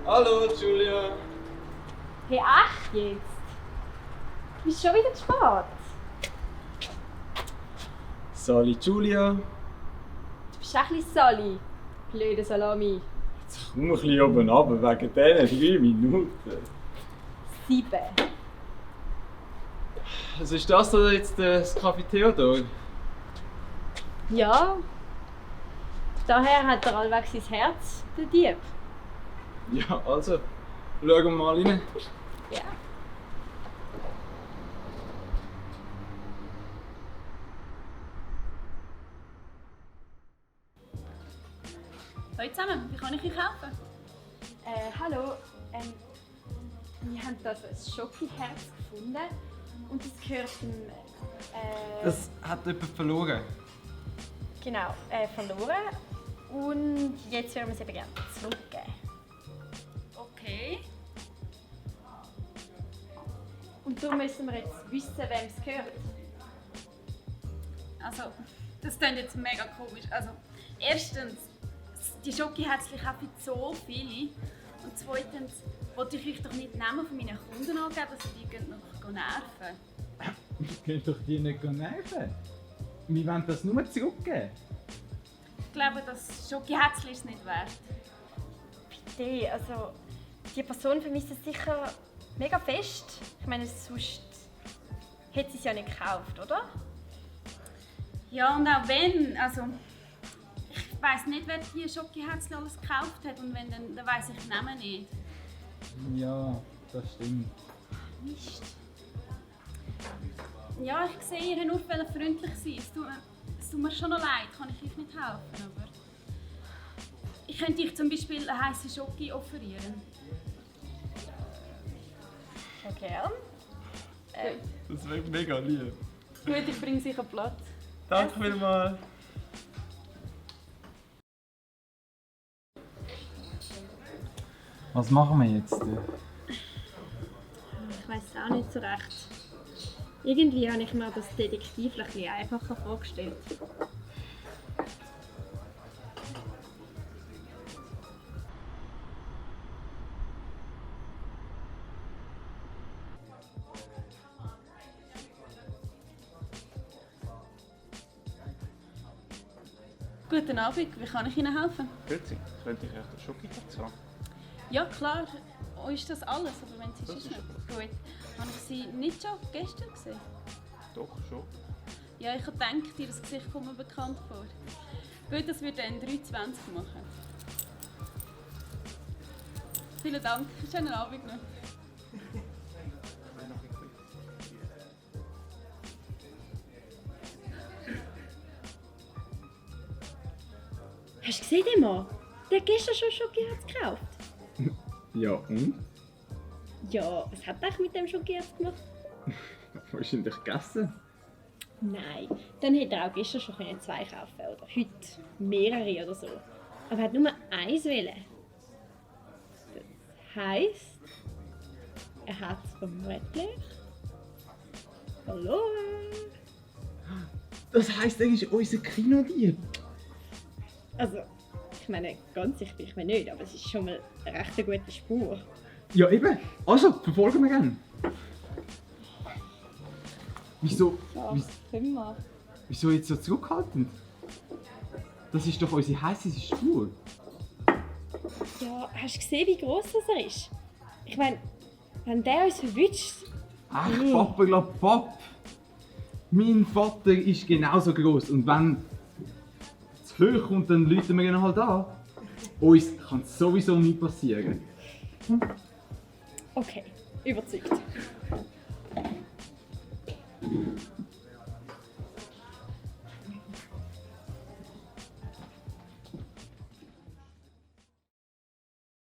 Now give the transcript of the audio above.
Hallo, Julia. Hey, echt jetzt? Du bist schon wieder zu spät. Sali, Julia. Du bist ein bisschen Sally. Blöde Salami. Jetzt komm ein bisschen oben runter, wegen diesen 3 Minuten. 7. Was ist das da jetzt, das Café Theodor? Ja. Daher hat er allweg sein Herz, der Dieb. Ja, also, schauen wir mal rein. Ja. Hallo zusammen, wie kann ich euch helfen? Hallo. Wir haben da so ein Schokiherz gefunden. Und das gehört dem. Das hat jemand verloren. Genau, verloren. Und jetzt würden wir es eben gerne zurückgeben. Okay. Und darum müssen wir jetzt wissen, wem es gehört. Also, das klingt jetzt mega komisch. Also, erstens, die Schokiherzchen kaufen so viele. Und zweitens, wollte ich euch doch nicht Namen von meinen Kunden angeben, dass sie die noch nerven. Wir können doch die nicht nerven. Wir wollen das nur zurückgeben. Ich glaube, das Schokiherzchen ist es nicht wert. Bitte, also die Person vermisst es sicher mega fest. Ich meine, sonst hätte sie es ja nicht gekauft, oder? Ja, und auch wenn, also ich weiss nicht, wer die Schokiherzchen alles gekauft hat und wenn, dann weiss ich den Namen nicht. Ja, das stimmt. Mist. Ja, ich sehe, ihr wollt nur freundlich sein. Es tut mir schon noch leid, kann ich euch nicht helfen, aber ich könnte euch zum Beispiel eine heisse Schoki offerieren. Ja, gern. Das wäre mega lieb. Gut, ich bringe sicher Platz. Danke vielmals. Was machen wir jetzt? Ich weiß es auch nicht so recht. Irgendwie habe ich mir das Detektiv ein bisschen einfacher vorgestellt. Guten Abend, wie kann ich Ihnen helfen? Grüezi, könnte ich echt einen Schokiherz haben? Ja, klar. Oh, ist das alles? Aber wenn Sie Das sonst ist nicht... Gut. Habe ich Sie nicht schon gestern gesehen? Doch, schon. Ja, ich habe gedacht, Ihr Gesicht kommt mir bekannt vor. Gut, das wird dann 3,20 machen. Vielen Dank. Schönen Abend noch. Hast du gesehen, den Mann? Der hat gestern schon Schokiherz gekauft. Ja, und? Ja, was hat er mit dem Schokiherz gemacht? Wahrscheinlich gegessen. Nein, dann hätte er auch gestern schon 2 kaufen können. Oder heute mehrere oder so. Aber er hat nur eins wollen. Das heisst, er hat es vermutlich verloren. Das heisst, er ist unser Kinodieb. Also, ich meine, ganz sicher bin ich mir nicht, aber es ist schon mal eine recht gute Spur. Ja, eben. Also, verfolgen wir gerne. Wieso, können wir. wieso jetzt so zurückhaltend? Das ist doch unsere heisseste Spur. Ja, hast du gesehen, wie gross das er ist? Ich meine, wenn der uns verwünscht. Ach, Papa, glaub Pap. Mein Vater ist genauso groß und wenn es hoch kommt, dann läuten wir ihn halt an. Uns kann sowieso nicht passieren. Okay, überzeugt.